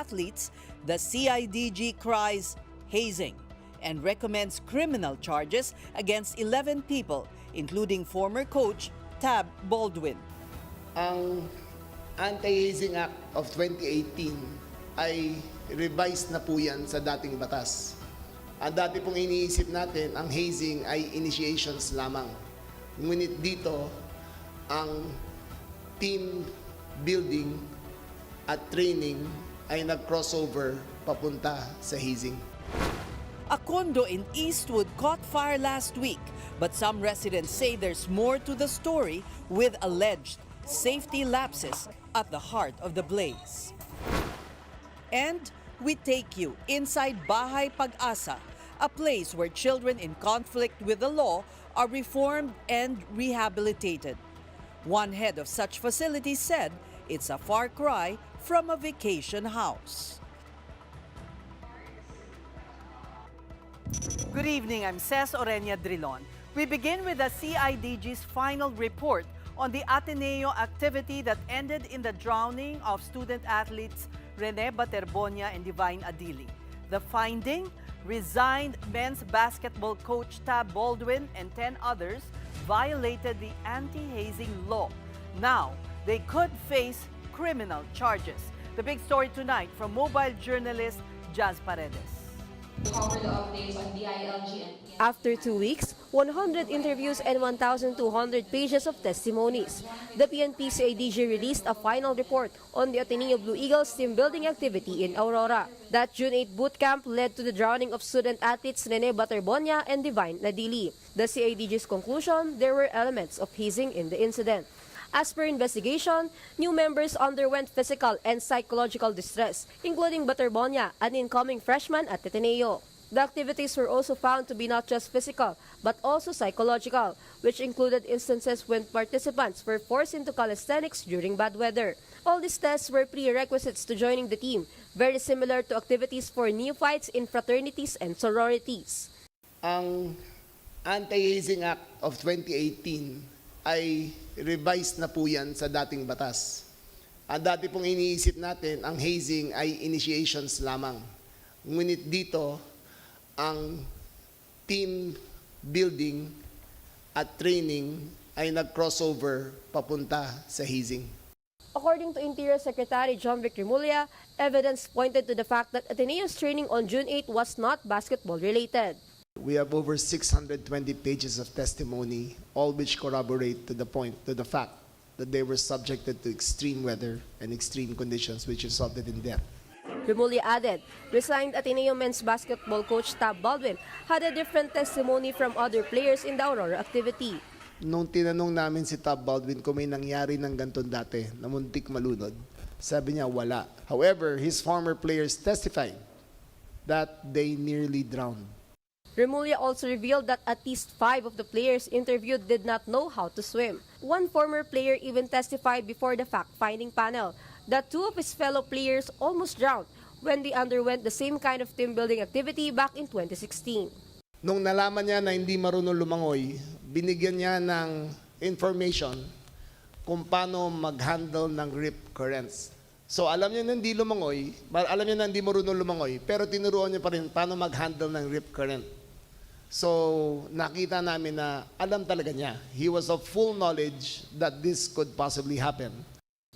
athletes, the CIDG cries hazing and recommends criminal charges against 11 people, including former coach Tab Baldwin. Ang Anti-Hazing Act of 2018 ay revised na po yan sa dating batas. Ang dati pong iniisip natin, ang hazing ay initiations lamang. Ngunit dito, ang team building at training ay nag-crossover papunta sa hazing. A condo in Eastwood caught fire last week, but some residents say there's more to the story with alleged safety lapses at the heart of the blaze. And we take you inside Bahay Pag-asa, a place where children in conflict with the law are reformed and rehabilitated. One head of such facilities said it's a far cry from a vacation house. Good evening, I'm Ces Orenia Drilon. We begin with the CIDG's final report on the Ateneo activity that ended in the drowning of student athletes Rene Baterbonia and Divine Adili. The finding? Resigned men's basketball coach Tab Baldwin and 10 others violated the anti-hazing law. Now, they could face criminal charges. The big story tonight from mobile journalist Jazz Paredes. Cover the updates on DILG and After 2 weeks, 100 interviews and 1,200 pages of testimonies, the PNP CIDG released a final report on the Ateneo Blue Eagles team building activity in Aurora. That June 8 boot camp led to the drowning of student athletes Rene Baterbonia and Divine Nadili. The CIDG's conclusion, there were elements of hazing in the incident. As per investigation, new members underwent physical and psychological distress, including Baterbonia, an incoming freshman at Ateneo. The activities were also found to be not just physical, but also psychological, which included instances when participants were forced into calisthenics during bad weather. All these tests were prerequisites to joining the team, very similar to activities for neophytes in fraternities and sororities. Ang Anti-Hazing Act of 2018 ay revised na po yan sa dating batas. Ang dati pong iniisip natin, ang hazing ay initiations lamang. Ngunit dito, ang team building at training ay nag-crossover papunta sa hazing. According to Interior Secretary John Vic Remulla, evidence pointed to the fact that Ateneo's training on June 8 was not basketball-related. We have over 620 pages of testimony, all which corroborate to the fact that they were subjected to extreme weather and extreme conditions which resulted in death. Remulla added, resigned Ateneo men's basketball coach Tab Baldwin had a different testimony from other players in the Aurora activity. Nung tinanong namin si Tab Baldwin kung may nangyari ng ganton dati na muntik malunod, sabi niya wala. However, his former players testified that they nearly drowned. Remulla also revealed that at least 5 of the players interviewed did not know how to swim. One former player even testified before the fact-finding panel that 2 of his fellow players almost drowned when they underwent the same kind of team-building activity back in 2016. Nung nalaman niya na hindi marunong lumangoy, binigyan niya ng information kung paano mag-handle ng rip currents. So alam niya na hindi lumangoy, alam niya na hindi marunong lumangoy, pero tinuruan niya pa rin paano mag-handle ng rip current. So nakita namin na alam talaga niya. He was of full knowledge that this could possibly happen.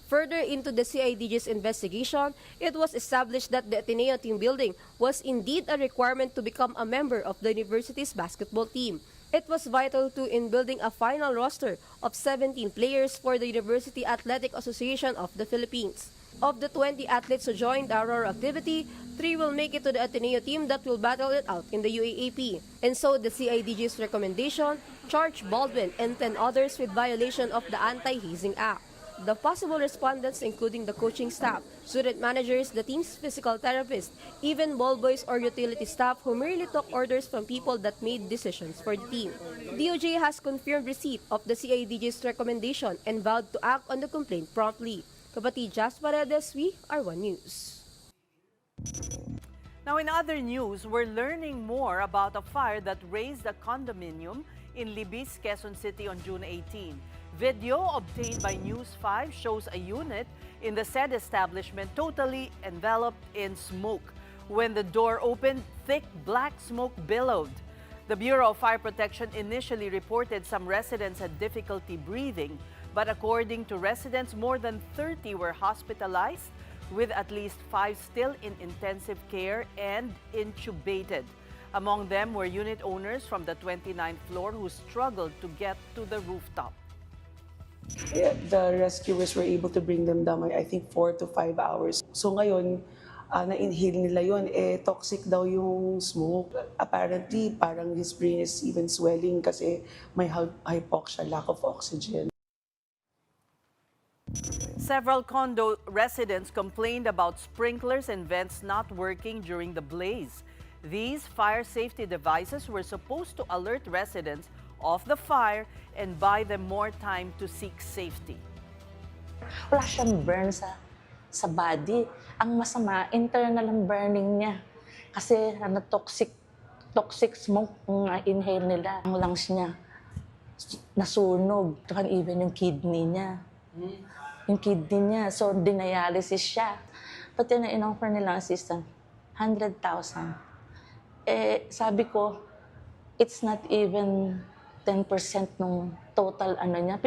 Further into the CIDG's investigation, it was established that the Ateneo team building was indeed a requirement to become a member of the university's basketball team. It was vital too in building a final roster of 17 players for the University Athletic Association of the Philippines. Of the 20 athletes who joined the Aurora activity, 3 will make it to the Ateneo team that will battle it out in the UAAP. And so the CIDG's recommendation charged Baldwin and 10 others with violation of the Anti-Hazing Act. The possible respondents, including the coaching staff, student managers, the team's physical therapist, even ball boys or utility staff who merely took orders from people that made decisions for the team. DOJ has confirmed receipt of the CIDG's recommendation and vowed to act on the complaint promptly. Kapatid Jazz Paredes, we are One News. Now in other news, we're learning more about a fire that razed a condominium in Libis, Quezon City on June 18. Video obtained by News 5 shows a unit in the said establishment totally enveloped in smoke. When the door opened, thick black smoke billowed. The Bureau of Fire Protection initially reported some residents had difficulty breathing, but according to residents, more than 30 were hospitalized, with at least 5 still in intensive care and intubated. Among them were unit owners from the 29th floor who struggled to get to the rooftop. Yeah, the rescuers were able to bring them down, I think, 4 to 5 hours. So ngayon, na-inhale nila yun, toxic daw yung smoke. Apparently, parang his brain is even swelling kasi may hypoxia, lack of oxygen. Several condo residents complained about sprinklers and vents not working during the blaze. These fire safety devices were supposed to alert residents of the fire and buy them more time to seek safety. Wala siyang burn sa body. Ang masama, internal ang burning niya. Kasi toxic smoke yung inhale nila. Ang lungs niya nasunog. Even yung kidney niya. So, dialysis siya. Pati na in-offer nilang assistant, 100,000. Sabi ko, it's not even 10% ng total niya.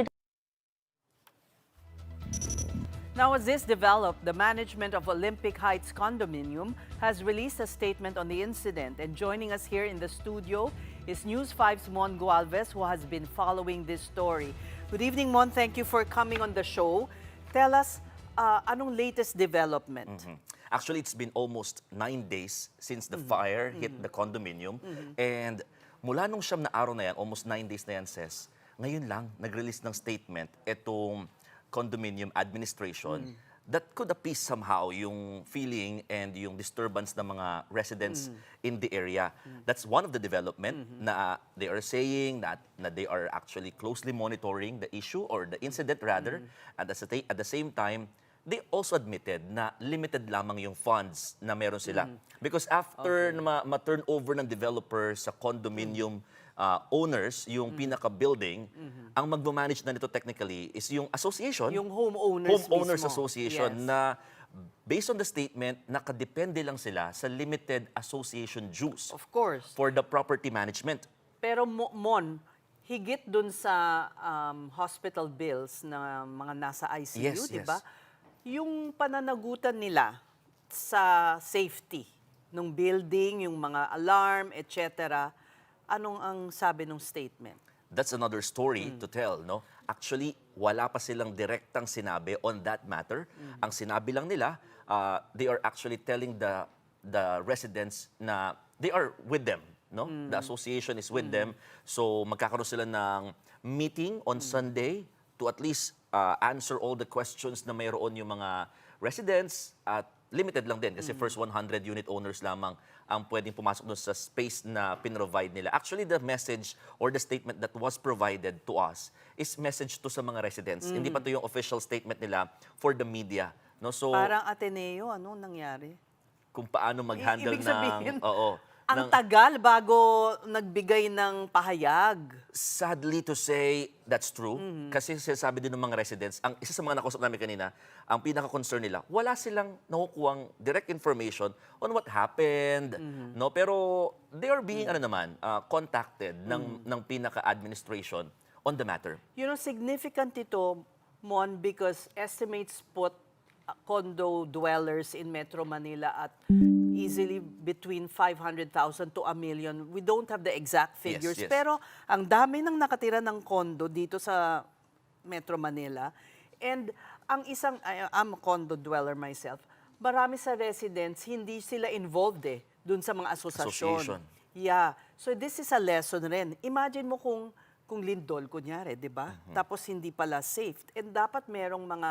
Now, as this developed, the management of Olympic Heights Condominium has released a statement on the incident. And joining us here in the studio is News 5's Mon Gualvez, who has been following this story. Good evening, Mon. Thank you for coming on the show. Tell us, anong latest development? Actually, it's been almost 9 days since the fire hit the condominium. And mula nung 9 na araw na yan, almost 9 days na yan, Ses, ngayon lang nag-release ng statement itong condominium administration that could appease somehow yung feeling and yung disturbance ng mga residents in the area. That's one of the development na they are saying that they are actually closely monitoring the issue or the incident rather. At the same time, they also admitted na limited lamang yung funds na meron sila. Because after na ma-turn over ng developer sa condominium owners, yung pinaka-building, ang magmamanage na nito technically is yung association. Yung homeowners mismo. Association Yes. na based on the statement, nakadepende lang sila sa limited association dues Of course. for the property management. Pero Mon, higit dun sa hospital bills na mga nasa ICU, Yes, di yes. ba? Yung pananagutan nila sa safety ng building, yung mga alarm, etc., anong ang sabi ng statement? That's another story to tell, no? Actually, wala pa silang direktang sinabi on that matter. Ang sinabi lang nila, they are actually telling the residents na they are with them, no? The association is with them. So magkakaroon sila ng meeting on Sunday to at least answer all the questions na mayroon yung mga residents at limited lang din kasi first 100 unit owners lamang ang pwedeng pumasok doon sa space na pinrovide nila. Actually, the message or the statement that was provided to us is message to sa mga residents. Hindi pa to yung official statement nila for the media. No? So, Parang Ateneo, ano nangyari? kung paano mag-handle Ibig sabihin, ng... Oo. Ang tagal bago nagbigay ng pahayag. Sadly to say, that's true. Kasi sinasabi din ng mga residents, ang isa sa mga nakusap namin kanina, ang pinaka-concern nila, wala silang nakukuhang direct information on what happened. No? Pero they are being contacted ng pinaka-administration on the matter. You know, significant ito, Mon, because estimates put condo dwellers in Metro Manila at easily between 500,000 to 1 million. We don't have the exact figures. Yes. Pero ang dami ng nakatira ng condo dito sa Metro Manila. And ang isang, I'm a condo dweller myself, marami sa residents, hindi sila involved dun sa mga asosasyon. Association. Yeah. So this is a lesson rin. Imagine mo kung lindol, kunyari, di ba? Tapos hindi pala safe. And dapat merong mga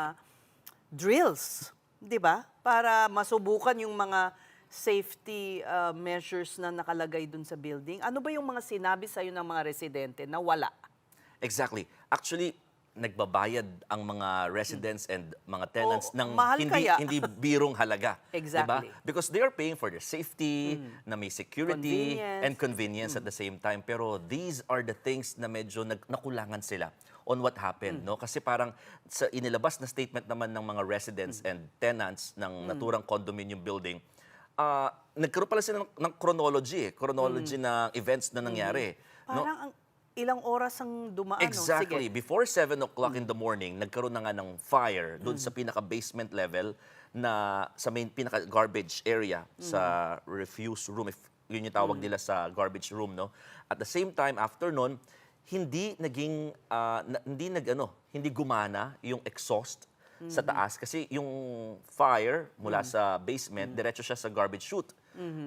drills, di ba? Para masubukan yung mga safety measures na nakalagay dun sa building. Ano ba yung mga sinabi sa'yo ng mga residente na wala? Exactly. Actually, nagbabayad ang mga residents and mga tenants Oo, ng mahal kaya. hindi birong halaga. Exactly. Diba? Because they are paying for their safety, na may security, Convenience. and convenience at the same time. Pero these are the things na medyo nakulangan sila on what happened. No? Kasi parang sa inilabas na statement naman ng mga residents and tenants ng naturang condominium building, nagkaroon pala sila ng chronology, chronology ng events na nangyari. No? Parang ang ilang oras ang dumaan. no? Exactly. Sige. Before 7 o'clock in the morning, nagkaroon na nga ng fire doon sa pinaka-basement level na sa main pinaka-garbage area sa refuse room, if yun yung tawag nila sa garbage room. No? At the same time, after nun, hindi naging, hindi gumana yung exhaust sa taas kasi yung fire mula sa basement, diretso siya sa garbage chute.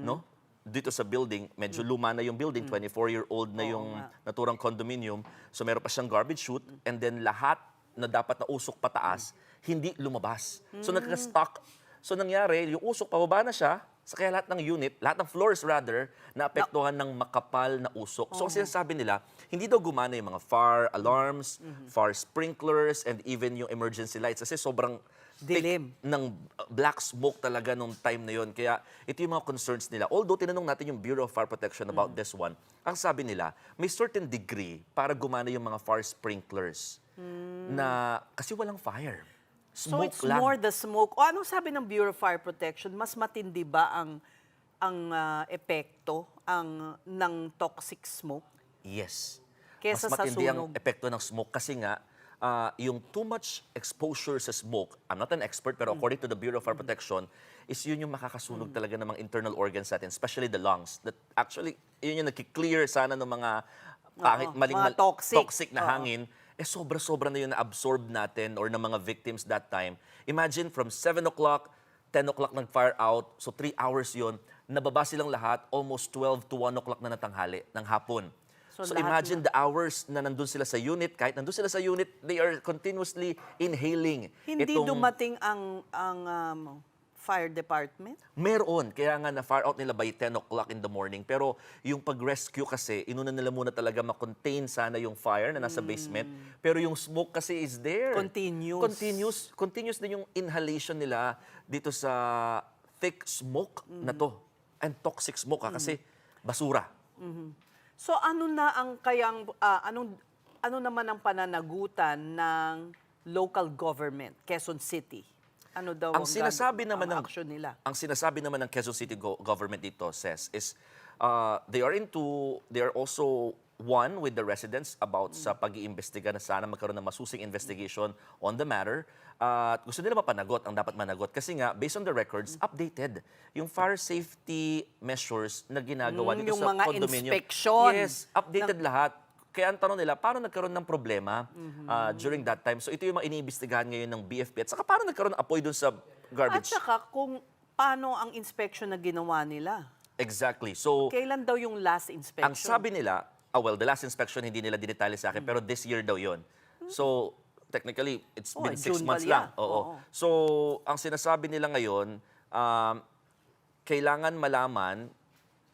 No? Dito sa building, medyo luma na yung building, 24-year-old na yung naturang condominium. So meron pa siyang garbage chute and then lahat na dapat na usok pataas, hindi lumabas. So nagka-stuck. So nangyari, yung usok pababa na siya, sa kaya lahat ng unit, lahat ng floors rather, naapektuhan ng makapal na usok. So ang sinasabi nila, hindi daw gumana yung mga fire alarms, fire sprinklers, and even yung emergency lights kasi sobrang Dilim. thick ng black smoke talaga nung time na yon. Kaya ito yung mga concerns nila. Although tinanong natin yung Bureau of Fire Protection about this one, ang sabi nila, may certain degree para gumana yung mga fire sprinklers na kasi walang fire. So Smoke it's lang. more the smoke. O anong sabi ng Bureau of Fire Protection? Mas matindi ba ang epekto ng toxic smoke? Yes. Kesa Mas sa matindi ang sunog. epekto ng smoke kasi nga, yung too much exposure sa smoke, I'm not an expert, pero according to the Bureau of Fire Protection, is yun yung makakasunog talaga ng mga internal organs natin, especially the lungs. That actually, yun yung nagki-clear sana ng mga pangit, mga toxic. na hangin. Sobra-sobra na yun na-absorb natin or ng mga victims that time. Imagine from 7 o'clock, 10 o'clock nag-fire out, so 3 hours yun, nababa silang lahat, almost 12 to 1 o'clock na natanghali, ng hapon. So lahat imagine the hours na nandun sila sa unit, kahit nandun sila sa unit, they are continuously inhaling. Hindi dumating ang fire department? Meron, kaya nga na-fire out nila by 10 o'clock in the morning. Pero yung pag-rescue kasi, inuna nila muna talaga ma-contain sana yung fire na nasa basement. Pero yung smoke kasi is there. Continuous din yung inhalation nila dito sa thick smoke na to. And toxic smoke kasi basura. So ano na ang ano naman ang pananagutan ng local government, Quezon City? Ano daw Ang sinasabi naman ng action nila? Ang sinasabi naman ng Quezon City government dito says is they are also one with the residents about sa pag-iimbestiga na sana magkaroon ng masusing investigation on the matter. At gusto nila mapanagot ang dapat managot kasi nga based on the records updated yung fire safety measures na ginagawa dito yung sa mga condominium. inspection Yes, updated lahat. Kaya ang tanong nila, paano nagkaroon ng problema during that time? So ito yung mga iniimbestigahan ngayon ng BFP. At saka paano nagkaroon ng apoy dun sa At garbage? saka kung paano ang inspection na ginawa nila? Exactly. So Kailan daw yung last inspection? ang sabi nila, well, the last inspection hindi nila dinetalye sa akin, pero this year daw yon. So technically, it's been 6 June months pala. lang. Oo. Oo. So ang sinasabi nila ngayon, kailangan malaman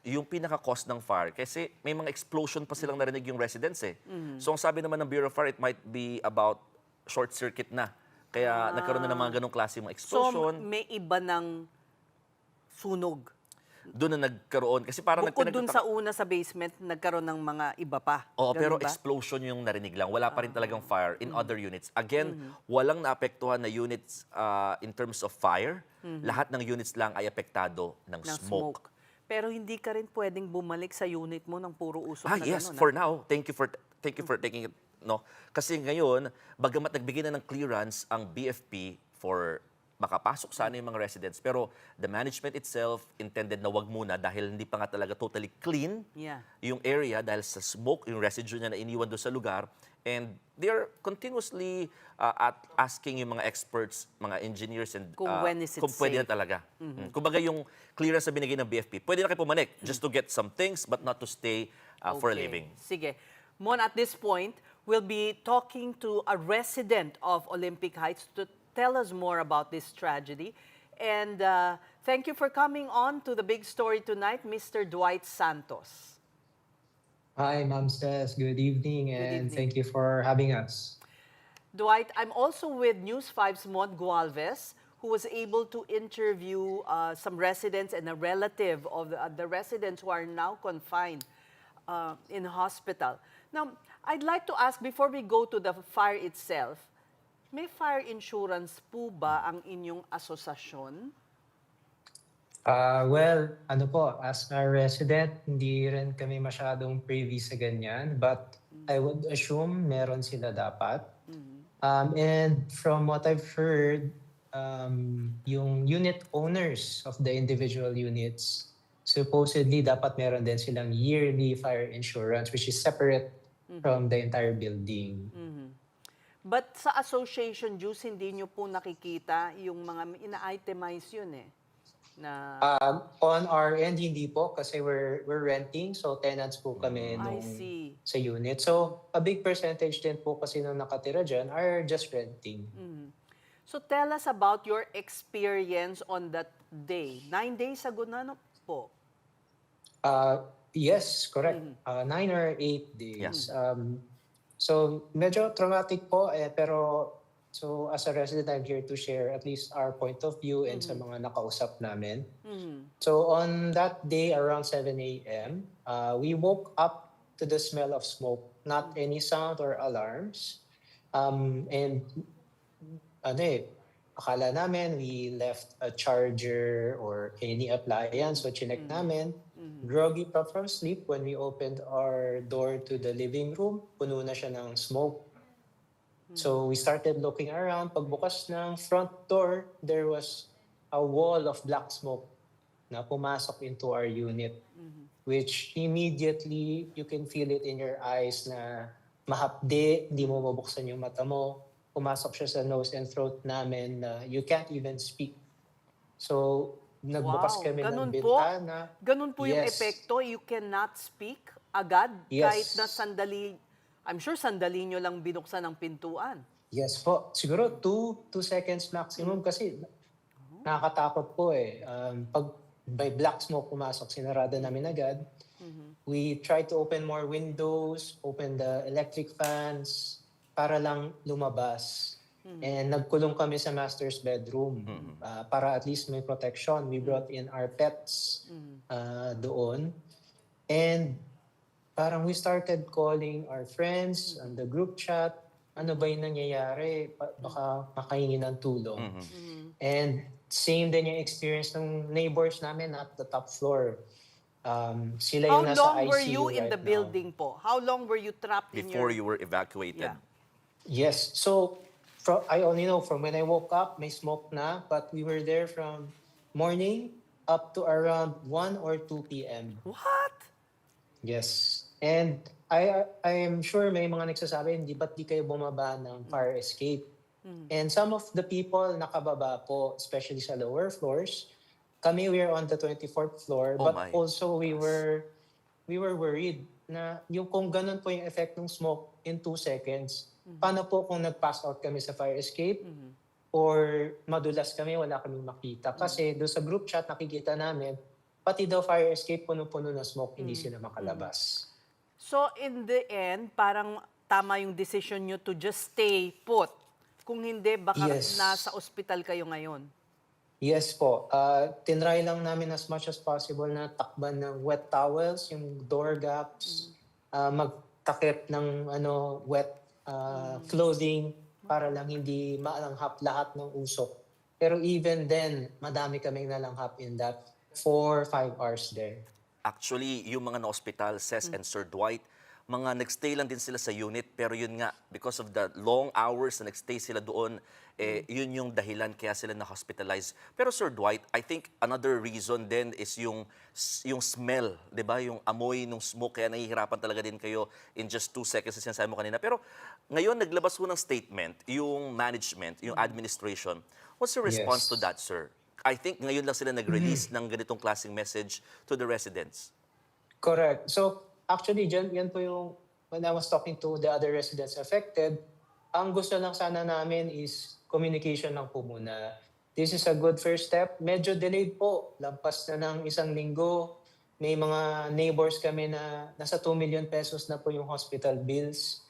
yung pinaka-cause ng fire. Kasi may mga explosion pa silang narinig yung residents eh. So ang sabi naman ng Bureau of Fire, it might be about short circuit na. Kaya nagkaroon na ng mga ganong klase mga explosion. So may iba ng sunog. Doon na nagkaroon. Kasi parang Bukod dun sa una sa basement, nagkaroon ng mga iba pa. Oo, pero Ganun ba? explosion yung narinig lang. Wala pa rin talagang fire in other units. Again, walang naapektuhan na units in terms of fire. Lahat ng units lang ay apektado ng ng smoke. Pero hindi ka rin pwedeng bumalik sa unit mo ng puro usok na Yes, gano'n, for now. Thank you for taking it, no. Kasi ngayon, bagamat nagbigay na ng clearance ang BFP for makapasok sana yung mga residents, pero the management itself intended na wag muna dahil hindi pa nga talaga totally clean Yeah. yung area dahil sa smoke, yung residue niya na iniwan doon sa lugar. And they're continuously asking yung mga experts, mga engineers, and Kung when is it kung pwede safe. na talaga. Kumbaga yung clearance na binigay ng BFP, pwede na kayo pumanik just to get some things but not to stay for a Okay. living. Sige. Mon, at this point, we'll be talking to a resident of Olympic Heights to tell us more about this tragedy. And thank you for coming on to the big story tonight, Mr. Dwight Santos. Hi, Ma'am Stes. Good evening, and evening. thank you for having us. Dwight, I'm also with News 5's Mon Gualvez, who was able to interview some residents and a relative of the residents who are now confined in hospital. Now, I'd like to ask, before we go to the fire itself, may fire insurance po ba ang inyong asosasyon? Well, ano po, as a resident, hindi rin kami masyadong privy sa ganyan. But I would assume meron sila dapat. And from what I've heard, yung unit owners of the individual units, supposedly dapat meron din silang yearly fire insurance, which is separate from the entire building. But sa association dues, hindi nyo po nakikita yung mga ina-itemize yun eh. Na, On our end, hindi po kasi we're renting, so tenants po kami I nung see. sa unit. So a big percentage din po kasi nung nakatira dyan are just renting. So tell us about your experience on that day. 9 days ago na no po. Yes, correct. 9 or 8 days. Yeah. So medyo traumatic po pero so as a resident, I'm here to share at least our point of view and sa mga nakausap namin. So on that day around 7 a.m., we woke up to the smell of smoke, not any sound or alarms. And akala namin we left a charger or any appliance, so chinek namin. Groggy pa from sleep when we opened our door to the living room, puno na siya ng smoke. So we started looking around. Pagbukas ng front door, there was a wall of black smoke na pumasok into our unit, which immediately you can feel it in your eyes na mahapde, hindi mo mabuksan yung mata mo. Pumasok siya sa nose and throat namin na you can't even speak. So nagbukas kami ng bintana. Ganun po yung Yes. epekto. You cannot speak agad Yes. kahit na sandali. I'm sure sandali nyo lang binuksan ang pintuan. Yes po. Siguro 2 seconds maximum kasi nakakatakot po eh. Pag by black smoke pumasok, sinarada namin agad. We tried to open more windows, open the electric fans para lang lumabas. And nagkulong kami sa master's bedroom para at least may protection. We brought in our pets doon. And parang we started calling our friends on the group chat. Ano ba yung nangyayari? Baka makahingi ng tulong. And same din yung experience ng neighbors namin at the top floor. Sila How yung nasa long ICU were you in right the now. building po? How long were you trapped in Before your... you were evacuated. Yeah. Yes. So I only know from when I woke up, may smoke na. But we were there from morning up to around 1 or 2 p.m. What? Yes. And I am sure may mga nagsasabi, hindi ba't di kayo bumaba ng fire escape? And some of the people nakababa po, especially sa lower floors. Kami, we are on the 24th floor. Oh but my. also we were worried na yung kung ganun po yung effect ng smoke in 2 seconds, paano po kung nag-pass out kami sa fire escape or madulas kami, wala kaming makita. Kasi doon sa group chat nakikita namin, pati daw fire escape puno-puno na smoke, hindi sila makalabas. So in the end, parang tama yung decision nyo to just stay put. Kung hindi, baka Yes. nasa ospital kayo ngayon. Yes po. Tinry lang namin as much as possible na takban ng wet towels, yung door gaps, magtakip ng wet clothing para lang hindi malanghap lahat ng usok. Pero even then, madami kaming nalanghap in that 4-5 hours there. Actually, yung mga na-hospital, Ces and Sir Dwight, mga nagstay lang din sila sa unit, pero yun nga, because of the long hours na nagstay sila doon, yun yung dahilan kaya sila na-hospitalize. Pero Sir Dwight, I think another reason din is yung smell, di ba? Yung amoy ng smoke, kaya nahihirapan talaga din kayo in just 2 seconds na sinasabi mo kanina. Pero ngayon, naglabas ho ng statement, yung management, yung administration. What's your response Yes. to that, sir? I think ngayon lang sila nag-release ng ganitong klaseng message to the residents. Correct. So, actually, yan po yung, when I was talking to the other residents affected, ang gusto lang sana namin is communication lang po muna. This is a good first step. Medyo delayed po. Lampas na ng 1 linggo. May mga neighbors kami na nasa 2 million pesos na po yung hospital bills.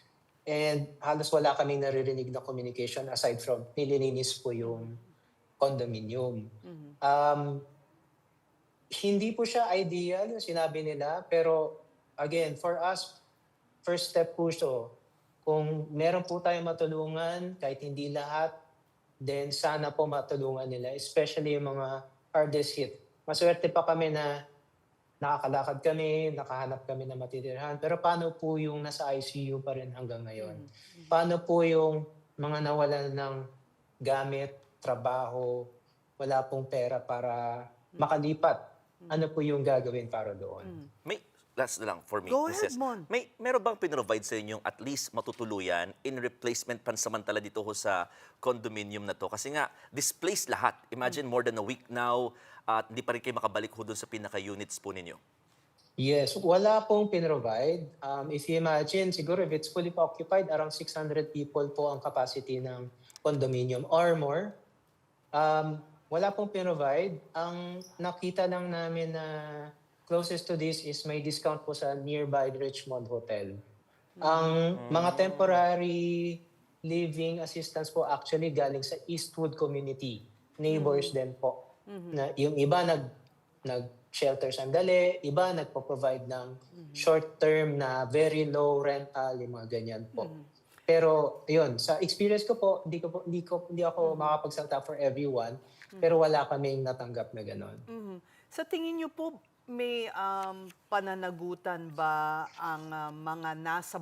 And halos wala kaming naririnig na communication aside from nililinis po yung condominium. Hindi po siya ideal yung sinabi nila, pero again, for us, first step po siya. Kung meron po tayong matulungan, kahit hindi lahat, then sana po matulungan nila, especially yung mga hardest hit. Maswerte pa kami na nakakalakad kami, nakahanap kami na matitirhan. Pero paano po yung nasa ICU pa rin hanggang ngayon? Paano po yung mga nawalan ng gamit, trabaho, wala pong pera para makalipat? Ano po yung gagawin para doon? May last na lang for me. Go Mrs. ahead, Mon. Meron bang pinrovide sa inyong at least matutuluyan in replacement pansamantala dito ho sa condominium na to? Kasi nga, displaced lahat. Imagine more than a week now at hindi pa rin kayo makabalik ho dun sa pinaka-units po ninyo. Yes, wala pong pinrovide. If you imagine, siguro if it's fully occupied, around 600 people po ang capacity ng condominium or more. Wala pong pinrovide. Ang nakita lang namin na closest to this is may discount po sa nearby Richmond Hotel. Ang mga temporary living assistance po actually galing sa Eastwood community. Neighbors din po. Na yung iba nag-shelter sandali, iba nagpo-provide ng short-term na very low rental, yung mga ganyan po. Pero yun, sa experience ko po, hindi ako makapagsalita for everyone, pero wala kaming natanggap na gano'n. Sa tingin niyo po, may pananagutan ba ang mga nasa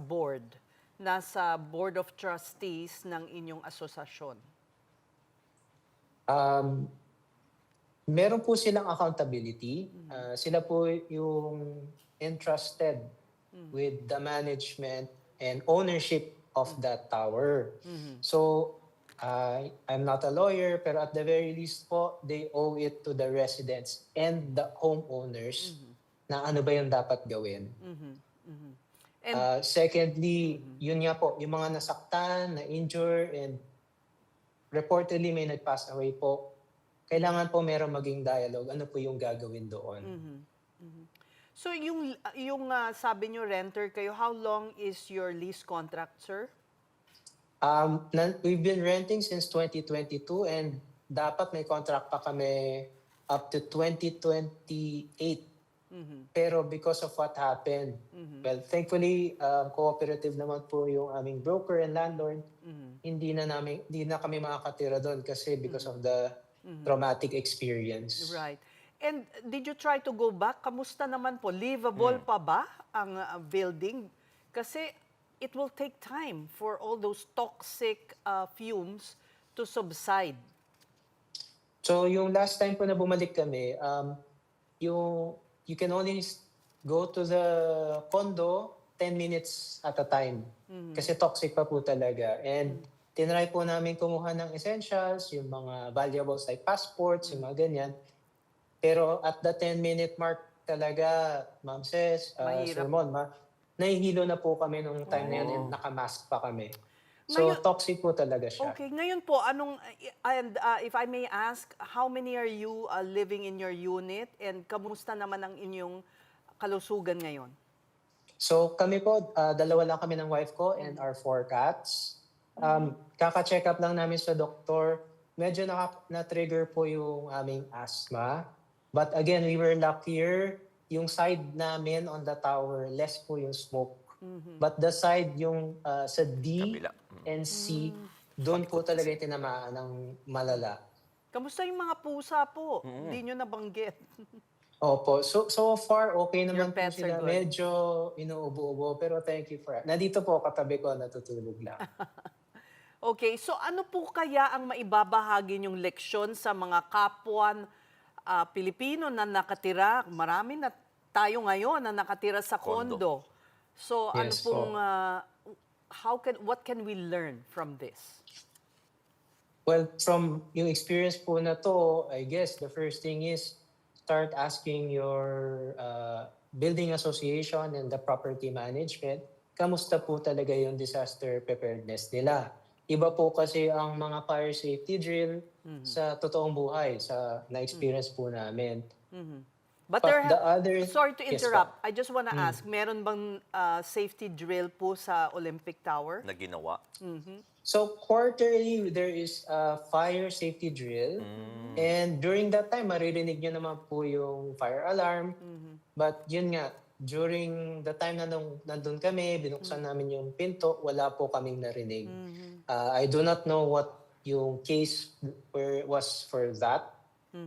board of trustees ng inyong asosasyon? Meron po silang accountability. Sila po yung entrusted with the management and ownership of that tower. So, I'm not a lawyer, pero at the very least po, they owe it to the residents and the homeowners na ano ba yung dapat gawin. Secondly, yun nga po, yung mga nasaktan, na-injure, and reportedly may nag-pass away po, kailangan po meron maging dialogue. Ano po yung gagawin doon? So yung sabi niyo renter kayo, how long is your lease contract, sir? We've been renting since 2022 and dapat may contract pa kami up to 2028. Pero because of what happened, well, thankfully, cooperative naman po yung aming broker and landlord. Hindi na kami makakatira doon kasi because of the traumatic experience. Right. And did you try to go back? Kamusta naman po? Livable pa ba ang building? Kasi it will take time for all those toxic fumes to subside. So yung last time po na bumalik kami, you can only go to the condo 10 minutes at a time. Kasi toxic pa po talaga. And tinry po namin kumuha ng essentials, yung mga valuables like passports, yung mga ganyan. Pero at the 10-minute mark talaga, Ma'am Ses, Sir Mon, nahihilo na po kami nung time na yun and nakamask pa kami. So toxic po talaga siya. Okay, ngayon po, if I may ask, how many are you living in your unit and kamusta naman ang inyong kalusugan ngayon? So kami po, dalawa lang kami ng wife ko and our 4 cats. Kaka-check up lang namin sa doktor. Medyo na-trigger po yung aming asthma. But again, we were luckier. Yung side namin on the tower, less po yung smoke. But the side yung sa D Kabila. and C, doon po talaga yung tinamaan ng malala. Kamusta yung mga pusa po? Hindi nyo nabanggit. Opo. So far, okay Your naman po pets are sila. good. Medyo inuubo-ubo. Pero thank you for... Nandito po katabi ko, natutulog lang. Okay, so ano po kaya ang maibabahagi niyong leksyon sa mga kapwa Pilipino na nakatira? Marami na tayo ngayon na nakatira sa condo. So ano Yes pong what can we learn from this? Well, from yung experience po na to, I guess the first thing is start asking your building association and the property management, kamusta po talaga yung disaster preparedness nila. Iba po kasi ang mga fire safety drill sa totoong buhay, sa na-experience po namin. But the other... sorry to Yes, interrupt. po. I just want to ask, meron bang safety drill po sa Olympic Tower? Na ginawa. So quarterly, there is a fire safety drill. And during that time, maririnig nyo naman po yung fire alarm. But yun nga, during the time na nandun kami, binuksan namin yung pinto, wala po kaming narinig. I do not know what yung case was for that.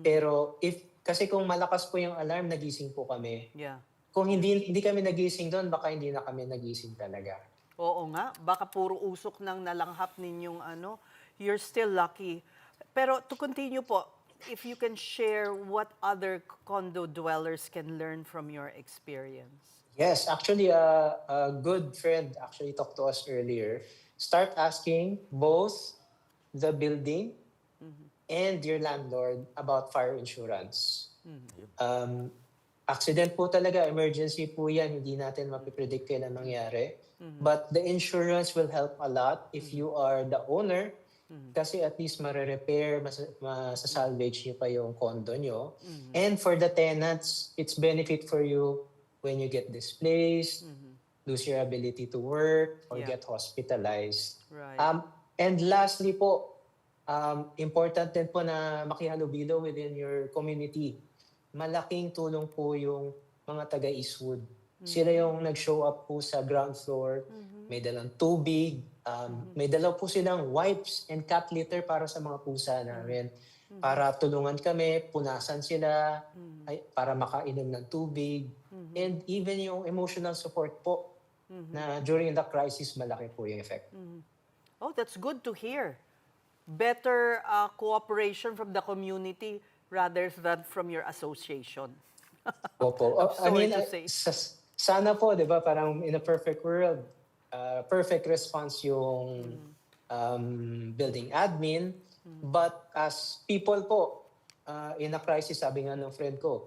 Pero kasi kung malakas po yung alarm, nagising po kami. Yeah. Kung hindi kami nagising doon, baka hindi na kami nagising talaga. Oo nga, baka puro usok nang nalanghap ninyong ano. You're still lucky. Pero to continue po, if you can share what other condo dwellers can learn from your experience. Yes, actually, a good friend actually talked to us earlier. Start asking both the building and your landlord about fire insurance. Accident po talaga, emergency po yan, hindi natin mapipredict kailan mangyari. But the insurance will help a lot if you are the owner, kasi at least mare-repair, masasalvage nyo pa yung condo nyo. And for the tenants, it's benefit for you when you get displaced, lose your ability to work, or Yeah. get hospitalized. Right. And lastly po, important din po na makihalubilo within your community. Malaking tulong po yung mga taga-Eastwood. Sila yung nag-show up po sa ground floor, may dalang tubig, may dalaw po silang wipes and cat litter para sa mga pusa namin. Para tulungan kami, punasan sila, para makainom ng tubig. And even yung emotional support po, na during the crisis, malaki po yung effect. Oh, that's good to hear. Better cooperation from the community rather than from your association. Opo. Sorry to say. Sana po, di ba, parang in a perfect world, perfect response yung building admin. But as people po, in a crisis, sabi nga ng friend ko,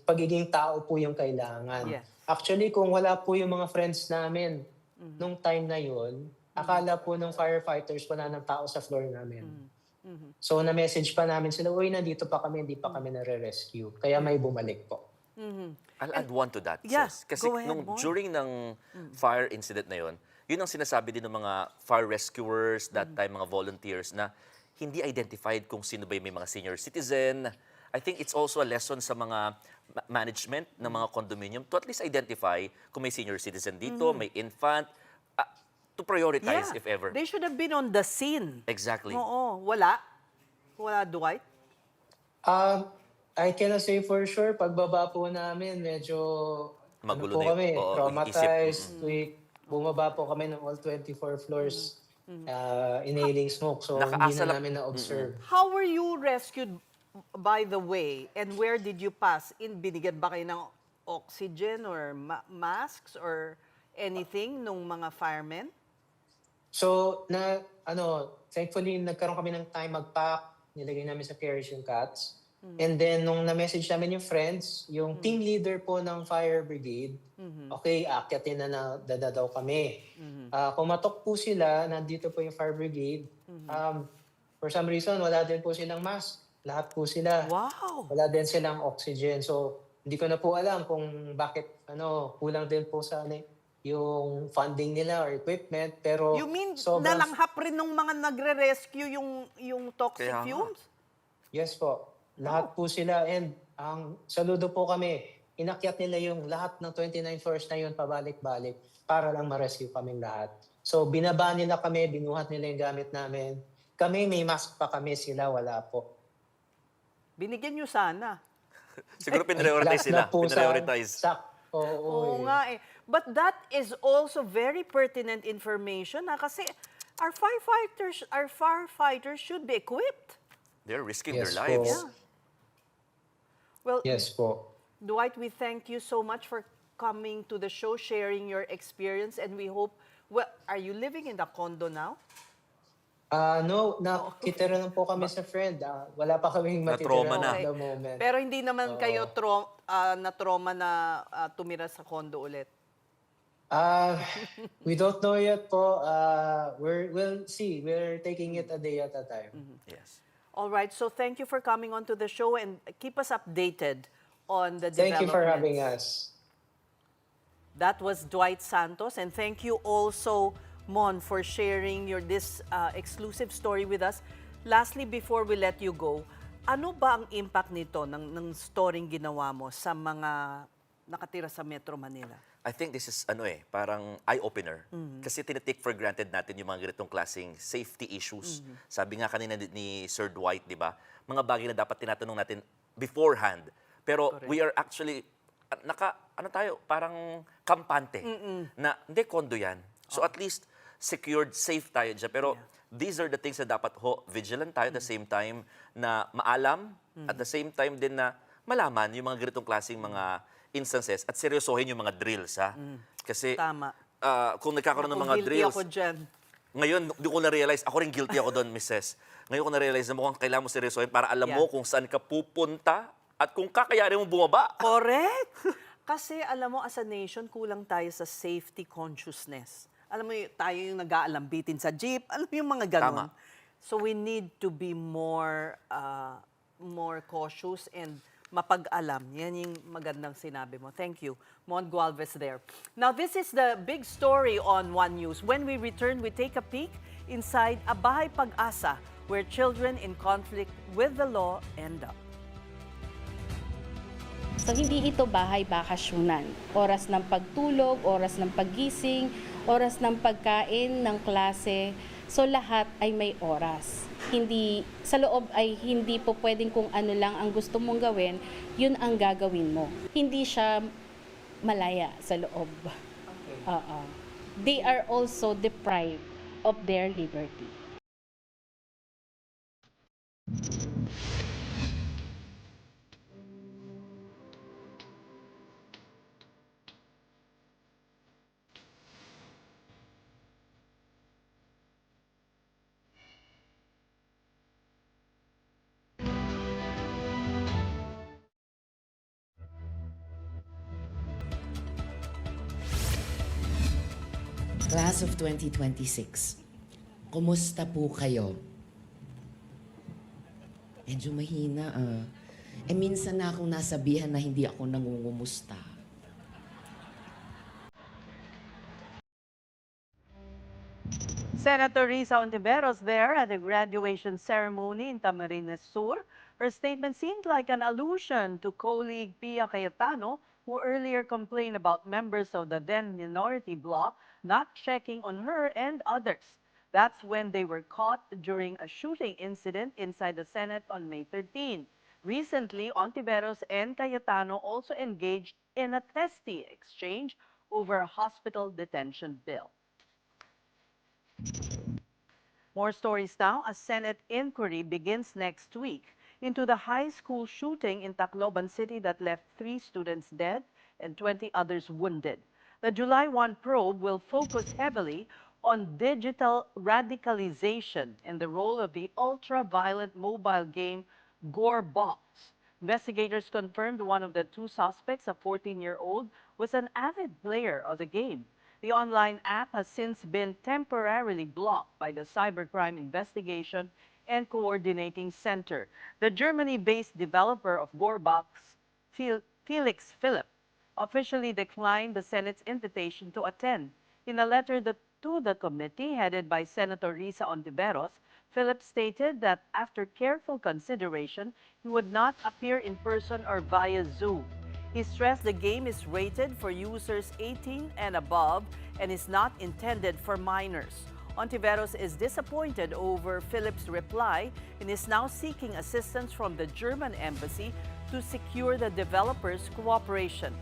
pagiging tao po yung kailangan. Yes. Actually, kung wala po yung mga friends namin nung time na yun, akala po ng firefighters wala ng tao sa floor namin. So na-message pa namin sila, uy, nandito pa kami, hindi pa kami nare-rescue. Kaya may bumalik po. I'll add one to that, Yeah, sis. Kasi go ahead, nung Mon. during ng fire incident na yun ang sinasabi din ng mga fire rescuers, that time mga volunteers, na hindi identified kung sino ba yung may mga senior citizen. I think it's also a lesson sa mga management ng mga condominium to at least identify kung may senior citizen dito, may infant, to prioritize if ever. They should have been on the scene. Exactly. Oo, wala. Wala, Dwight. I cannot say for sure, pagbaba po namin, medyo Magulo po na yun. kami, Oo, traumatized. Bumaba po kami ng all 24 floors, inhaling smoke. So, hindi Nakaasa na lang- namin na-observe. How were you rescued, by the way? And where did you pass? Binigyan ba kayo ng oxygen or masks or anything nung mga firemen? So, thankfully, nagkaroon kami ng time mag-pack, nilagay namin sa carriage yung cats. And then, nung na-message namin yung friends, yung team leader po ng fire brigade, okay, aakyatin na daw kami. Kumatok po sila, nandito po yung fire brigade. For some reason, wala din po silang mask. Lahat po sila. Wow! Wala din silang oxygen. So, hindi ko na po alam kung bakit kulang din po sa yung funding nila or equipment. Pero You mean sobrang- nalanghap rin ng mga nagre-rescue yung toxic Kaya nga. fumes? Yes po. Lahat po sila. And saludo po kami. Inakyat nila yung lahat ng 29 floors na yun pabalik-balik para lang ma-rescue kaming lahat. So binaba nila kami, binuhat nila yung gamit namin. Kami may mask pa kami, sila wala po. Binigyan nyo sana. Siguro pinrioritize Last sila. na po Pinrioritize. Oo nga eh. But that is also very pertinent information kasi our firefighters should be equipped. They're risking Yes their po. lives. Yeah. Well, Yes po. Dwight, we thank you so much for coming to the show, sharing your experience, and we hope, are you living in the condo now? No, nakitira lang po kami sa friend. Wala pa kaming matitira Na-trauma na. at the moment. Pero hindi naman kayo na-trauma na tumira sa condo ulit. We don't know yet po. We'll see. We're taking it a day at a time. Yes. All right, so thank you for coming on to the show and keep us updated on the Thank you for developments. having us. That was Dwight Santos, and thank you also, Mon, for sharing this exclusive story with us. Lastly, before we let you go, ano ba ang impact nito ng storyng ginawa mo sa mga nakatira sa Metro Manila? I think this is parang eye-opener. Kasi tinitake for granted natin yung mga ganitong klaseng safety issues. Sabi nga kanina ni Sir Dwight, di ba? Mga bagay na dapat tinatanong natin beforehand. Pero we are actually, parang kampante na hindi kondo yan. So at least secured, safe tayo dyan. Pero these are the things na dapat vigilant tayo at the same time na maalam, at the same time din na malaman yung mga ganitong klaseng mga instances at seryosohin yung mga drills, ha? Kasi Tama. kung nagkakaroon ng Ako, mga guilty drills, ako dyan. ngayon, di ko na-realize, ako rin guilty ako doon, Mrs. Ngayon ko na-realize na mukhang kailangan mo seryosohin para alam mo kung saan ka pupunta at kung kakayanin mo bumaba. Correct! Kasi alam mo, as a nation, kulang tayo sa safety consciousness. Alam mo, tayo yung nag-aalambitin sa jeep. Alam mo yung mga ganun. Tama. So we need to be more cautious and mapag-alam. Yan yung magandang sinabi mo. Thank you. Mon Gualvez there. Now, this is the big story on One News. When we return, we take a peek inside a Bahay Pag-asa where children in conflict with the law end up. So hindi ito bahay bakasyunan. Oras ng pagtulog, oras ng paggising, oras ng pagkain, ng klase. So lahat ay may oras. Hindi sa loob ay hindi po pwedeng kung ano lang ang gusto mong gawin, yun ang gagawin mo. Hindi siya malaya sa loob. Oo. They are also deprived of their liberty. Class of 2026, kumusta po kayo? Medyo mahina minsan na akong nasabihan na hindi ako nangungumusta. Senator Risa Ontiveros there at the graduation ceremony in Camarines Sur. Her statement seemed like an allusion to colleague Pia Cayetano, who earlier complained about members of the then minority bloc not checking on her and others. That's when they were caught during a shooting incident inside the Senate on May 13. Recently, Ontiveros and Cayetano also engaged in a testy exchange over a hospital detention bill. More stories now. A Senate inquiry begins next week into the high school shooting in Tacloban City that left 3 students dead and 20 others wounded. The July 1 probe will focus heavily on digital radicalization and the role of the ultra-violent mobile game Gore Box. Investigators confirmed one of the 2 suspects, a 14-year-old, was an avid player of the game. The online app has since been temporarily blocked by the Cybercrime Investigation and Coordinating Center. The Germany-based developer of Gorebox, Felix Philipp, officially declined the Senate's invitation to attend. In a letter to the committee headed by Senator Risa Ontiveros, Philipp stated that after careful consideration, he would not appear in person or via Zoom. He stressed the game is rated for users 18 and above and is not intended for minors. Ontiveros is disappointed over Philipp's reply and is now seeking assistance from the German embassy to secure the developers' cooperation.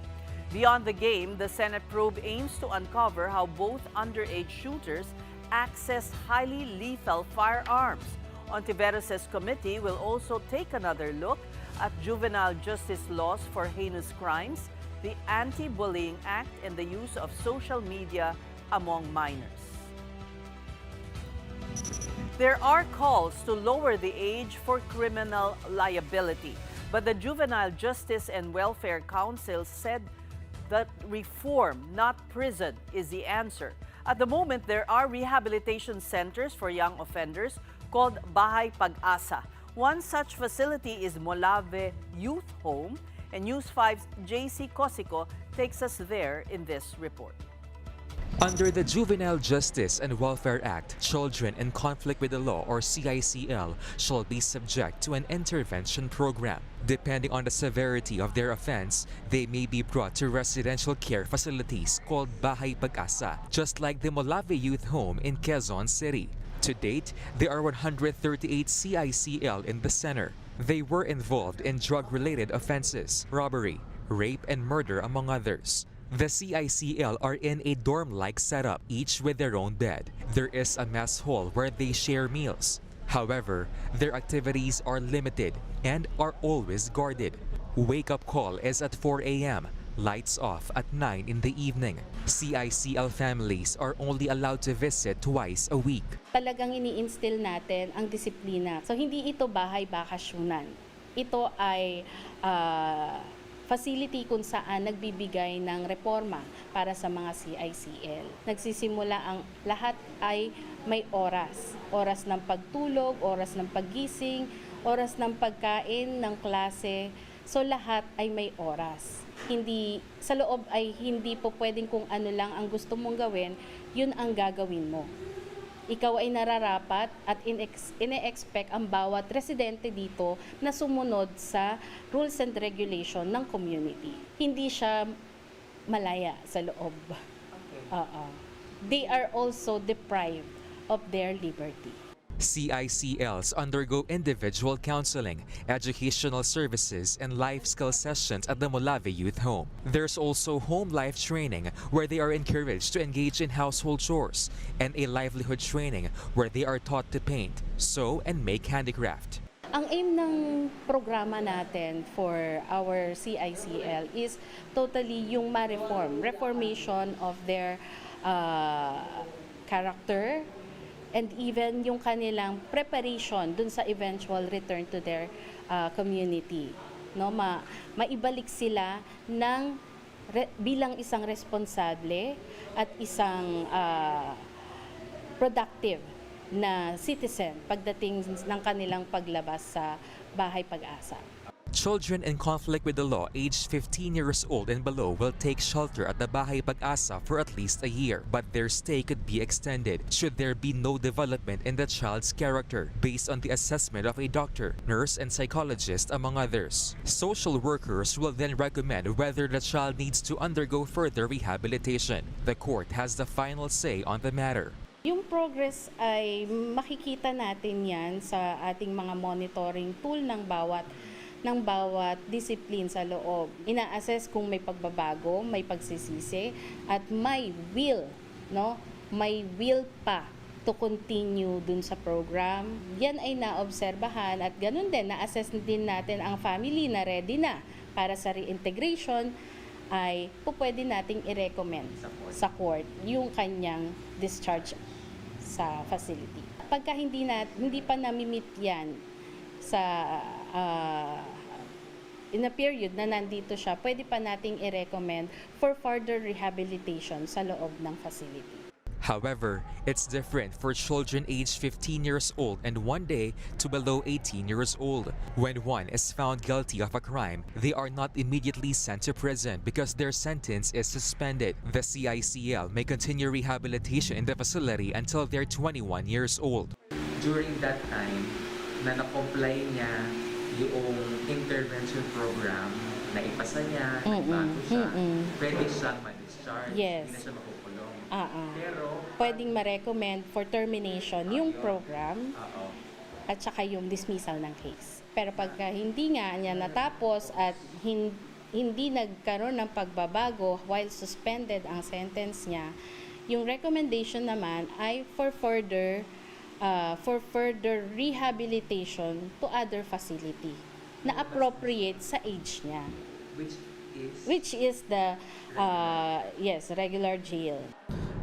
Beyond the game, the Senate probe aims to uncover how both underage shooters access highly lethal firearms. Ontiveros' committee will also take another look at juvenile justice laws for heinous crimes, the Anti-Bullying Act, and the use of social media among minors. There are calls to lower the age for criminal liability, but the Juvenile Justice and Welfare Council said that reform, not prison, is the answer. At the moment, there are rehabilitation centers for young offenders called Bahay Pag-asa. One such facility is Molave Youth Home, And News 5's JC Cosico takes us there in this report. Under the Juvenile Justice and Welfare Act, children in conflict with the law or CICL shall be subject to an intervention program. Depending on the severity of their offense, they may be brought to residential care facilities called Bahay Pag-asa, just like the Molave Youth Home in Quezon City. To date, there are 138 CICL in the center. They were involved in drug-related offenses, robbery, rape, and murder, among others. The CICL are in a dorm-like setup, each with their own bed. There is a mess hall where they share meals. However, their activities are limited and are always guarded. Wake-up call is at 4 a.m., lights off at 9 in the evening. CICL families are only allowed to visit twice a week. Talagang ini-instill natin ang disiplina. So hindi ito bahay bakasyunan. Ito ay facility kung saan nagbibigay ng reforma para sa mga CICL. Nagsisimula ang lahat ay may oras. Oras ng pagtulog, oras ng paggising, oras ng pagkain, ng klase. So lahat ay may oras. Hindi, sa loob ay hindi po pwedeng kung ano lang ang gusto mong gawin, yun ang gagawin mo. Ikaw ay nararapat at ine-expect ang bawat residente dito na sumunod sa rules and regulation ng community. Hindi siya malaya sa loob. They are also deprived of their liberty. CICLs undergo individual counseling, educational services, and life skill sessions at the Molave Youth Home. There's also home life training where they are encouraged to engage in household chores, and a livelihood training where they are taught to paint, sew, and make handicraft. Ang aim ng programa natin for our CICL is totally yung reformation of their character, and even yung kanilang preparation dun sa eventual return to their community. No, maibalik sila ng bilang isang responsable at isang productive na citizen pagdating ng kanilang paglabas sa Bahay Pag-asa. Children in conflict with the law aged 15 years old and below will take shelter at the Bahay Pag-asa for at least a year, but their stay could be extended should there be no development in the child's character based on the assessment of a doctor, nurse, and psychologist, among others. Social workers will then recommend whether the child needs to undergo further rehabilitation. The court has the final say on the matter. Yung progress ay makikita natin yan sa ating mga monitoring tool ng bawat discipline sa loob. Ina-assess kung may pagbabago, may pagsisisi, at may will, no? May will pa to continue dun sa program. Yan ay naobserbahan at ganun din, na-assess din natin ang family na ready na para sa reintegration, ay pwede nating i-recommend sa court yung kanyang discharge sa facility. Pagka hindi pa nami-meet yan sa in a period na nandito siya, pwede pa nating i-recommend for further rehabilitation sa loob ng facility. However, it's different for children aged 15 years old and 1 day to below 18 years old. When one is found guilty of a crime, they are not immediately sent to prison because their sentence is suspended. The CICL may continue rehabilitation in the facility until they're 21 years old. During that time, na na-comply niya yung intervention program, na ipasa niya, nagbago siya, pwede siyang ma-discharge, Yes. hindi na siya makukulong. Pero, Pwedeng ma-recommend for termination yung program at saka yung dismissal ng case. Pero pagka hindi nga niya natapos at hindi nagkaroon ng pagbabago while suspended ang sentence niya, yung recommendation naman ay for further rehabilitation to other facility na appropriate sa age niya, which is the regular jail.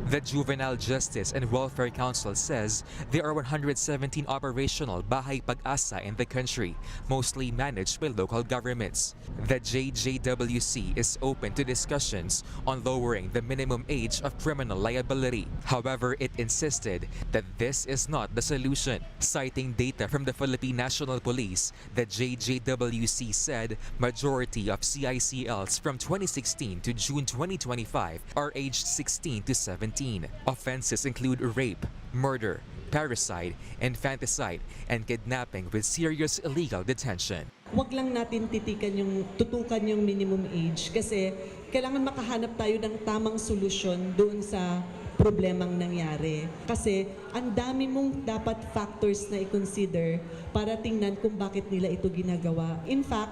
The Juvenile Justice and Welfare Council says there are 117 operational Bahay Pag-asa in the country, mostly managed by local governments. The JJWC is open to discussions on lowering the minimum age of criminal liability. However, it insisted that this is not the solution. Citing data from the Philippine National Police, the JJWC said majority of CICLs from 2016 to June 2025 are aged 16 to 17. Offenses include rape, murder, parricide, infanticide, and kidnapping with serious illegal detention. Huwag lang natin tutukan yung minimum age kasi kailangan makahanap tayo ng tamang solusyon doon sa problemang nangyari. Kasi ang dami mong dapat factors na i-consider para tingnan kung bakit nila ito ginagawa. In fact,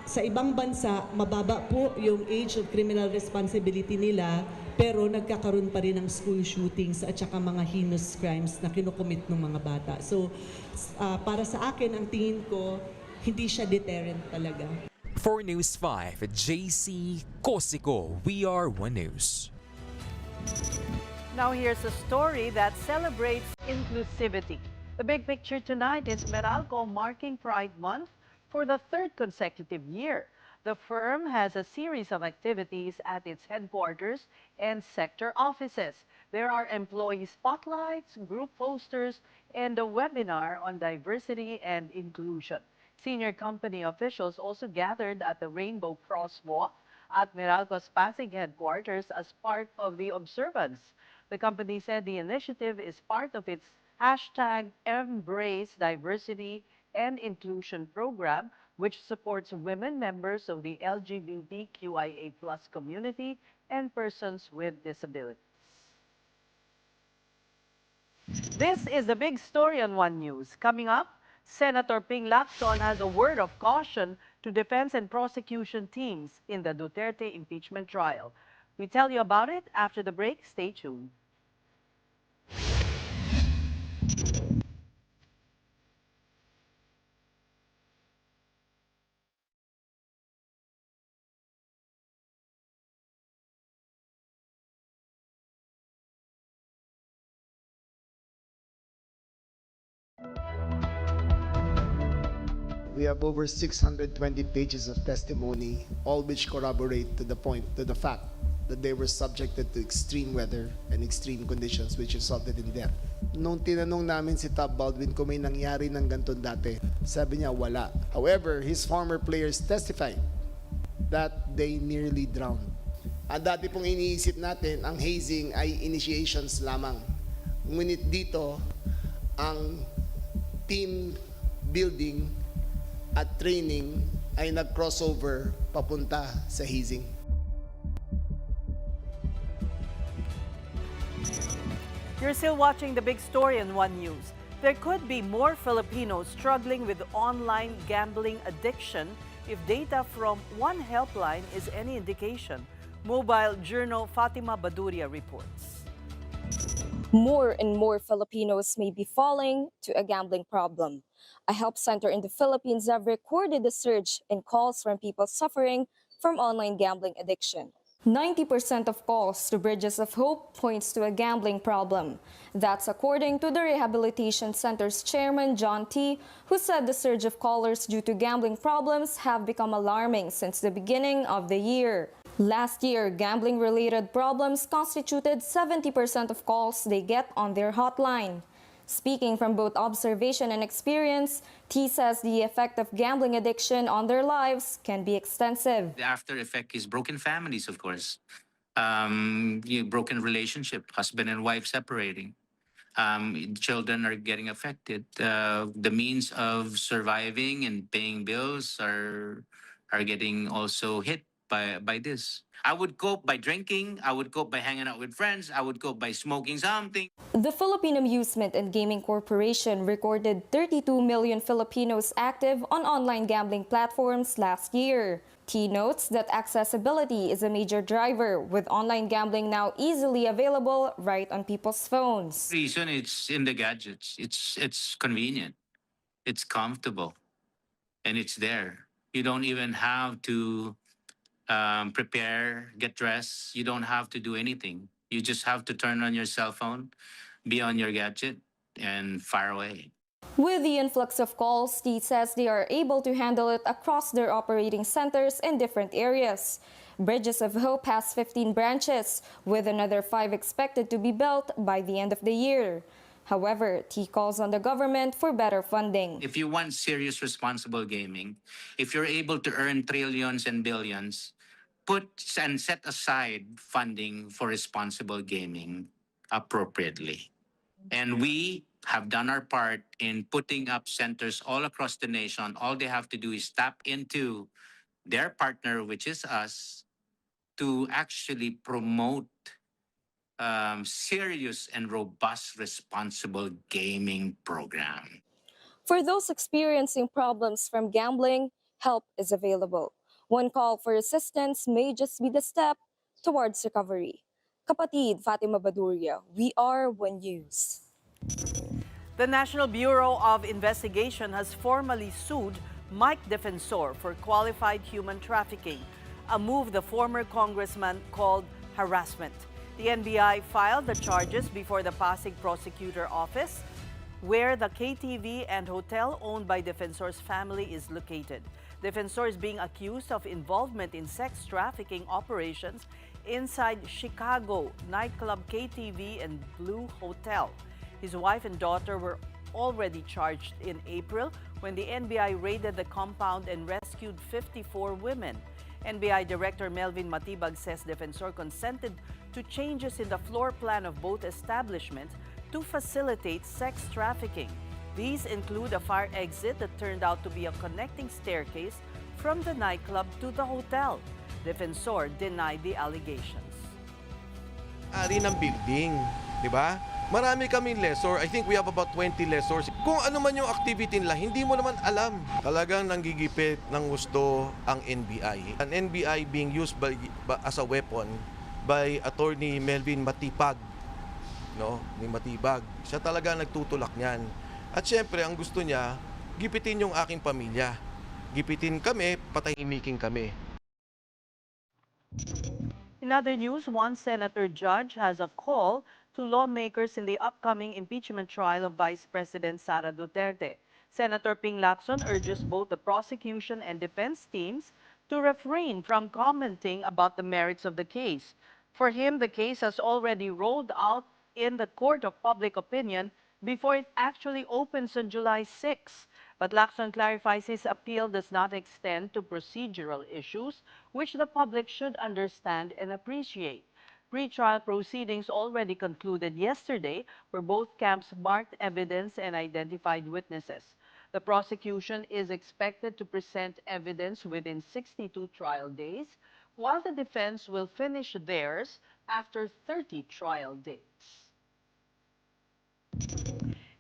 sa ibang bansa, mababa po yung age of criminal responsibility nila, pero nagkakaroon pa rin ng school shootings at saka mga heinous crimes na kinukomit ng mga bata. So, para sa akin, ang tingin ko, hindi siya deterrent talaga. For News 5, JC Cosico, We Are One News. Now here's a story that celebrates inclusivity. The big picture tonight is Meralco marking Pride Month for the third consecutive year. The firm has a series of activities at its headquarters and sector offices. There are employee spotlights, group posters, and a webinar on diversity and inclusion. Senior company officials also gathered at the Rainbow Crosswalk at Meralco's Pasig headquarters as part of the observance. The company said the initiative is part of its hashtag Embrace Diversity and Inclusion program, which supports women members of the LGBTQIA+ community and persons with disabilities. This is the big story on One News. Coming up, Senator Ping Lacson has a word of caution to defense and prosecution teams in the Duterte impeachment trial. We tell you about it after the break. Stay tuned. We have over 620 pages of testimony, all which corroborate to the fact that they were subjected to extreme weather and extreme conditions which resulted in death. Nung tinanong namin si Top Baldwin kung may nangyari ng ganito dati, sabi niya wala. However, his former players testified that they nearly drowned. At dati pong iniisip natin, ang hazing ay initiations lamang. Ngunit dito, ang team building at training ay nag-crossover papunta sa hazing. You're still watching the big story on One News. There could be more Filipinos struggling with online gambling addiction if data from one helpline is any indication. Mobile Journal Fatima Baduria reports. More and more Filipinos may be falling to a gambling problem. A help center in the Philippines have recorded a surge in calls from people suffering from online gambling addiction. 90% of calls to Bridges of Hope points to a gambling problem. That's according to the Rehabilitation Center's chairman, John T., who said the surge of callers due to gambling problems have become alarming since the beginning of the year. Last year, gambling-related problems constituted 70% of calls they get on their hotline. Speaking from both observation and experience, T says the effect of gambling addiction on their lives can be extensive. The after effect is broken families, of course. Broken relationship, husband and wife separating. Children are getting affected. The means of surviving and paying bills are getting also hit by this. I would cope by drinking, I would cope by hanging out with friends, I would cope by smoking something. The Philippine Amusement and Gaming Corporation recorded 32 million Filipinos active on online gambling platforms last year. T notes that accessibility is a major driver, with online gambling now easily available right on people's phones. The reason it's in the gadgets, it's convenient, it's comfortable, and it's there. You don't even have to prepare, get dressed. You don't have to do anything. You just have to turn on your cell phone, be on your gadget, and fire away. With the influx of calls, T says they are able to handle it across their operating centers in different areas. Bridges of Hope has 15 branches, with another 5 expected to be built by the end of the year. However, T calls on the government for better funding. If you want serious responsible gaming, if you're able to earn trillions and billions, put and set aside funding for responsible gaming appropriately. And we have done our part in putting up centers all across the nation. All they have to do is tap into their partner, which is us, to actually promote serious and robust responsible gaming program. For those experiencing problems from gambling, help is available. One call for assistance may just be the step towards recovery. Kapatid Fatima Baduria, We Are One News. The National Bureau of Investigation has formally sued Mike Defensor for qualified human trafficking, a move the former congressman called harassment. The NBI filed the charges before the Pasig Prosecutor Office, where the KTV and hotel owned by Defensor's family is located. Defensor is being accused of involvement in sex trafficking operations inside Chicago nightclub KTV and Blue Hotel. His wife and daughter were already charged in April when the NBI raided the compound and rescued 54 women. NBI Director Melvin Matibag says Defensor consented to changes in the floor plan of both establishments to facilitate sex trafficking. These include a fire exit that turned out to be a connecting staircase from the nightclub to the hotel. Defensor denied the allegations. Ari ng building, di ba? Marami kaming lessor. I think we have about 20 lessors. Kung ano man yung activity nila, hindi mo naman alam. Talagang nanggigipit ng gusto ang NBI. An NBI being used as a weapon by Attorney Melvin Matibag. No? Ni Matibag. Siya talaga nagtutulak niyan. At syempre, ang gusto niya, gipitin yung aking pamilya. Gipitin kami, patahimikin kami. In other news, one senator judge has a call to lawmakers in the upcoming impeachment trial of Vice President Sara Duterte. Senator Ping Lacson urges both the prosecution and defense teams to refrain from commenting about the merits of the case. For him, the case has already rolled out in the court of public opinion before it actually opens on July 6. But Lacson clarifies his appeal does not extend to procedural issues, which the public should understand and appreciate. Pre-trial proceedings already concluded yesterday, where both camps marked evidence and identified witnesses. The prosecution is expected to present evidence within 62 trial days, while the defense will finish theirs after 30 trial dates.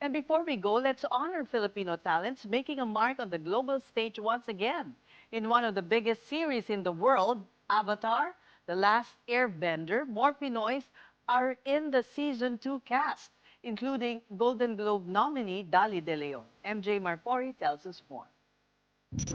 And before we go, let's honor Filipino talents making a mark on the global stage once again. In one of the biggest series in the world, Avatar, The Last Airbender, more Pinoys are in the Season 2 cast, including Golden Globe nominee Dali De Leon. MJ Marpori tells us more.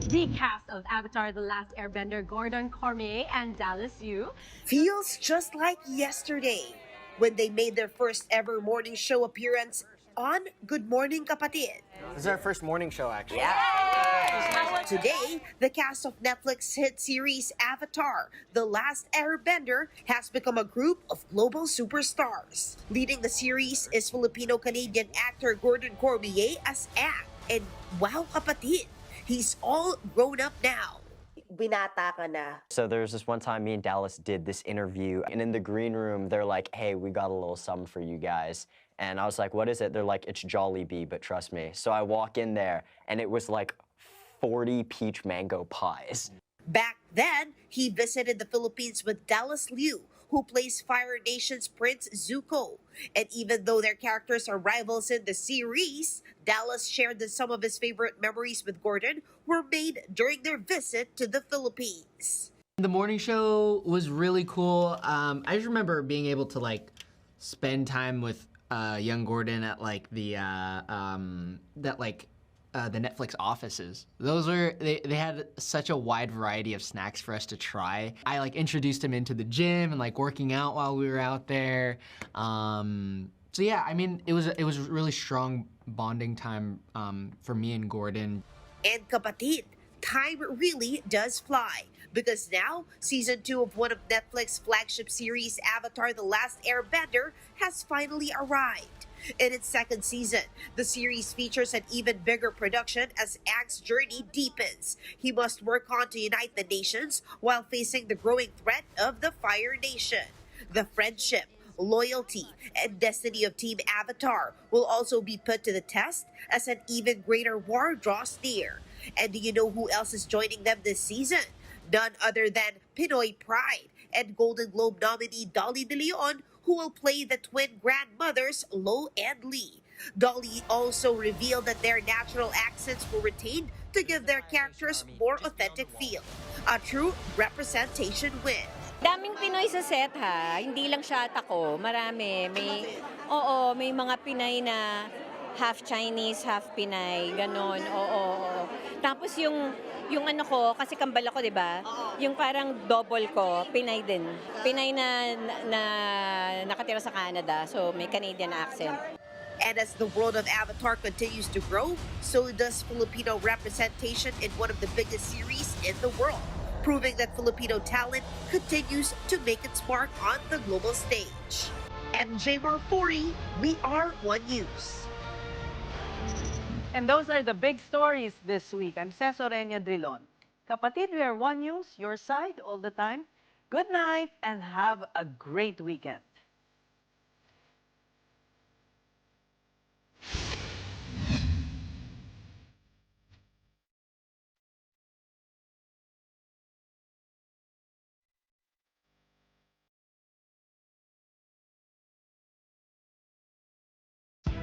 The cast of Avatar The Last Airbender, Gordon Cormier and Dallas Yu, feels just like yesterday when they made their first ever morning show appearance on Good Morning Kapatid. This is our first morning show, actually. Yeah. Today, the cast of Netflix hit series Avatar, The Last Airbender, has become a group of global superstars. Leading the series is Filipino-Canadian actor Gordon Cormier as Aang. And wow, kapatid, he's all grown up now. Binata ka na. So there's this one time me and Dallas did this interview, and in the green room, they're like, hey, we got a little something for you guys. And I was like, what is it? They're like, it's Jollibee, but trust me. So I walk in there, and it was like 40 peach mango pies. Back then, he visited the Philippines with Dallas Liu, who plays Fire Nation's Prince Zuko. And even though their characters are rivals in the series, Dallas shared that some of his favorite memories with Gordon were made during their visit to the Philippines. The morning show was really cool. I just remember being able to like spend time with young Gordon at like the that like the Netflix offices. Those were they had such a wide variety of snacks for us to try. I like introduced him into the gym and like working out while we were out there. So yeah, I mean it was really strong bonding time for me and Gordon. And kapatid, time really does fly. Because now, Season 2 of one of Netflix's flagship series, Avatar The Last Airbender, has finally arrived. In its second season, the series features an even bigger production as Aang's journey deepens. He must work on to unite the nations while facing the growing threat of the Fire Nation. The friendship, loyalty, and destiny of Team Avatar will also be put to the test as an even greater war draws near. And do you know who else is joining them this season? None other than Pinoy Pride and Golden Globe nominee Dolly De Leon, who will play the twin grandmothers Lo and Lee. Dolly also revealed that their natural accents were retained to give their characters more authentic feel. A true representation win. Daming Pinoy sa set ha, hindi lang siya at ako, marami. May mga Pinay na half Chinese, half Pinay, ganon, Tapos yung ano ko, kasi kambal ako, di ba? Yung parang double ko, Pinay din. Pinay na nakatira sa Canada, so may Canadian accent. And as the world of Avatar continues to grow, so does Filipino representation in one of the biggest series in the world, proving that Filipino talent continues to make its mark on the global stage. MJ Marfori, we are One News. And those are the big stories this week. I'm Cez Orenia Drilon. Kapatid, we are One News, your side all the time. Good night and have a great weekend.